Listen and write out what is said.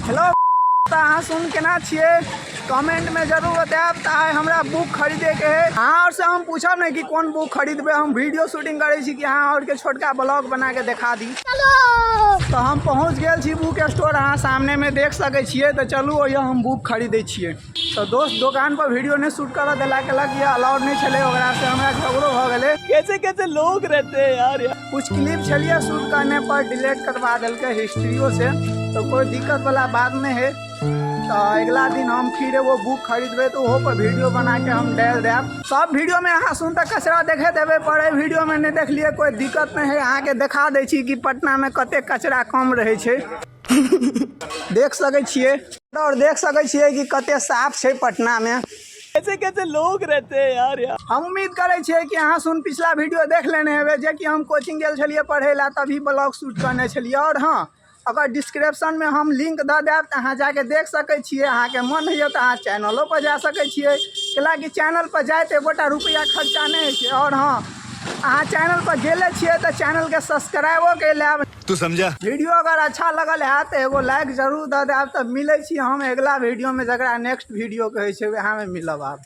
Hello अहाँ सुन केना छिए कमेंट में जरूर बताएब। तो हमरा बुक खरीदे के है। अहाँ से हम पूछब नहीं कि कौन बुक खरीदबे। हम वीडियो शूटिंग करे छी कि अहाँ और के छोटका ब्लॉग बना के दिखा दी। तो हम पहुँच गए छी बुक स्टोर। अहाँ सामने में देख सके छिए। तो चलू ये हम बुक खरीदे छिए। तो दोस्त दुकान पर वीडियो नहीं शूट कर दिला के अलाउड नहीं चले। ओकरा से हमरा झगड़ो हो गए। कैसे कैसे लोग रहते हैं यार। कुछ क्लिप चलिए शूट करने पर डिलीट करवा दिल के हिस्ट्रियो से। तो कोई दिक्कत वाला बात नहीं है। तो अगला दिन हम फिर वो बुक खरीदबे तो वो पर वीडियो बना के हम डाल देब। सब वीडियो में अहाँ सुनता कचरा देखे देवे पड़े। वीडियो में नहीं देख लिए कोई दिक्कत नहीं है। अहाँ के दिखा दे छी कि पटना में कते कचरा कम रहे छे। देख सके छिए और देख सके छिए कि कते साफ छे पटना में। कैसे कैसे लोग रहते हैं यार। हम उम्मीद करे छिए कि अहाँ सुन पिछला वीडियो देख लेने हेबे। जे कि हम कोचिंग गेल छलिए पढ़े ला तभी ब्लॉग शूट करने छलिए। और हाँ अगर डिस्क्रिप्शन में हम लिंक दे देब तो अहाँ जाके देख सके छिए। अहाँ के मन है तो अहाँ चैनलों पर जा सके छिए। कैलाकि चैनल पर जाए तो एगोटा रुपया खर्चा नहीं है। और हाँ अहाँ चैनल पर गेले छिए तो चैनल के सब्सक्राइबो के लेब। तू समझा। वीडियो अगर अच्छा लगल है तो एगो लाइक जरूर दे देब। तो मिले छी हम अगला वीडियो में। जरा नेक्स्ट वीडियो कहे छे वहाँ में मिलब आप।